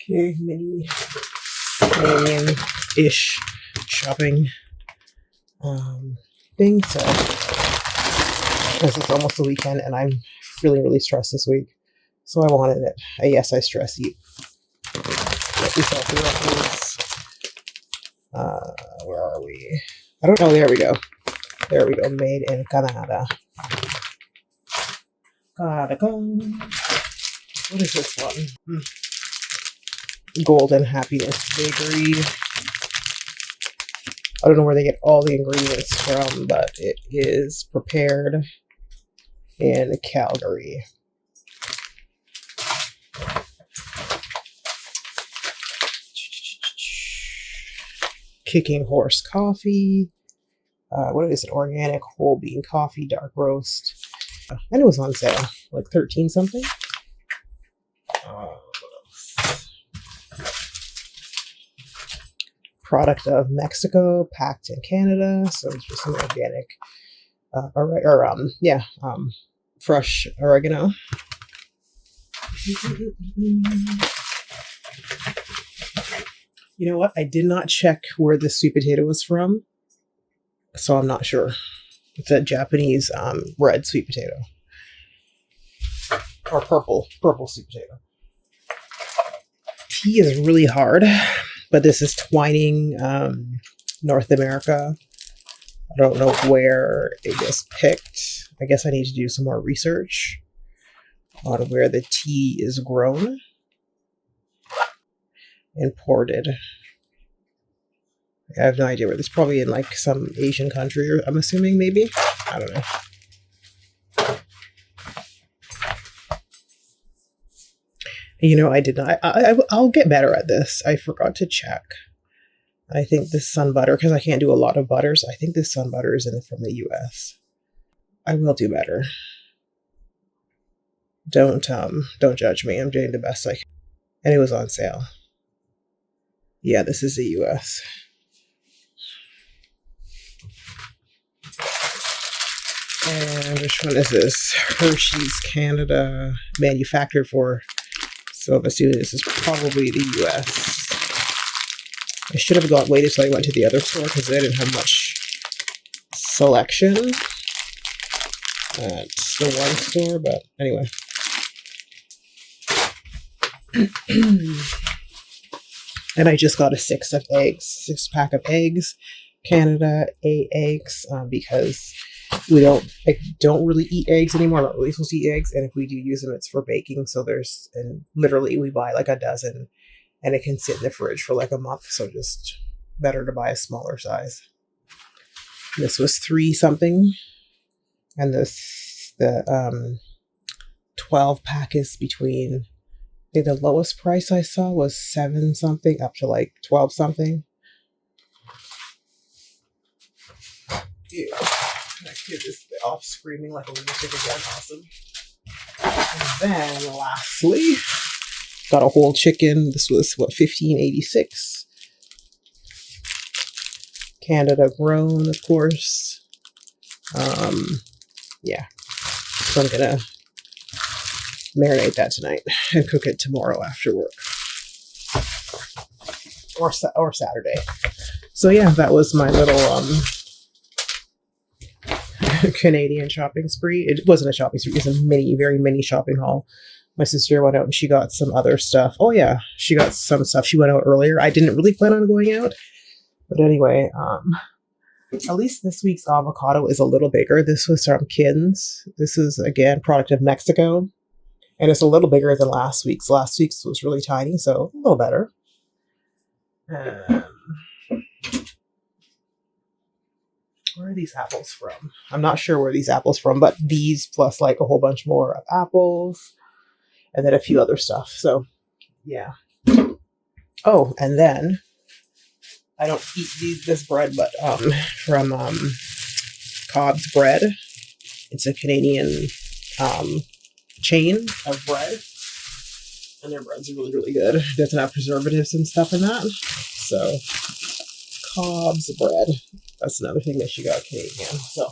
Okay, mini Canadian-ish shopping thing. So, because it's almost the weekend and I'm feeling really stressed this week. So I wanted it. Yes, I stress eat. Let me sell the records. Where are we? I don't know. There we go. There we go. Made in Canada. Canada. What is this one? Golden Happiness Bakery. I don't know where they get all the ingredients from, but it is prepared in Calgary. Kicking Horse Coffee. What is it? Organic whole bean coffee, dark roast. And it was on sale, like 13 something. What else? Product of Mexico, packed in Canada. So it's just some organic, fresh oregano. You know what? I did not check where the sweet potato was from, so I'm not sure. It's a Japanese red sweet potato. Or purple sweet potato. Tea is really hard, but this is Twining North America. I don't know where it was picked. I guess I need to do some more research on where the tea is grown. Imported. I have no idea where this. Probably in like some Asian country, or I'm assuming maybe. I don't know. You know, I did not. I'll get better at this. I forgot to check. I think this sun butter, because I can't do a lot of butters. I think this sun butter is from the U.S. I will do better. Don't judge me. I'm doing the best I can. And it was on sale. Yeah, this is the U.S. And which one is this? Hershey's Canada, manufactured for. So I'm assuming this is probably the U.S. I should have waited till I went to the other store because they didn't have much selection at the one store. But anyway. And I just got a 6-pack of eggs, Canada eggs, because I don't really eat eggs anymore. I'm not really supposed to eat eggs, and if we do use them, it's for baking. So literally we buy like a dozen, and it can sit in the fridge for like a month. So just better to buy a smaller size. This was 3 something, and the 12-pack is between. The lowest price I saw was 7 something up to like 12 something. Ew. That kid is off screaming like a lunatic again. Awesome. And then lastly, got a whole chicken. This was $15.86. Canada grown, of course. Yeah. So I'm gonna marinate that tonight and cook it tomorrow after work or Saturday. So yeah, that was my little Canadian shopping spree. It wasn't a shopping spree. It was a very mini shopping haul. My sister went out and she got some other stuff. Oh yeah, she got some stuff. She went out earlier. I didn't really plan on going out, but anyway, at least this week's avocado is a little bigger. This was from Kins. This is again product of Mexico. And it's a little bigger than last week's. Last week's was really tiny, so a little better. Where are these apples from? I'm not sure where these apples from, but these plus like a whole bunch more of apples. And then a few other stuff. So, yeah. Oh, and then I don't eat this bread, but from Cobb's Bread. It's a Canadian chain of bread, and their breads are really good. It doesn't have preservatives and stuff in that. So Cobb's Bread, that's another thing that she got Canadian. So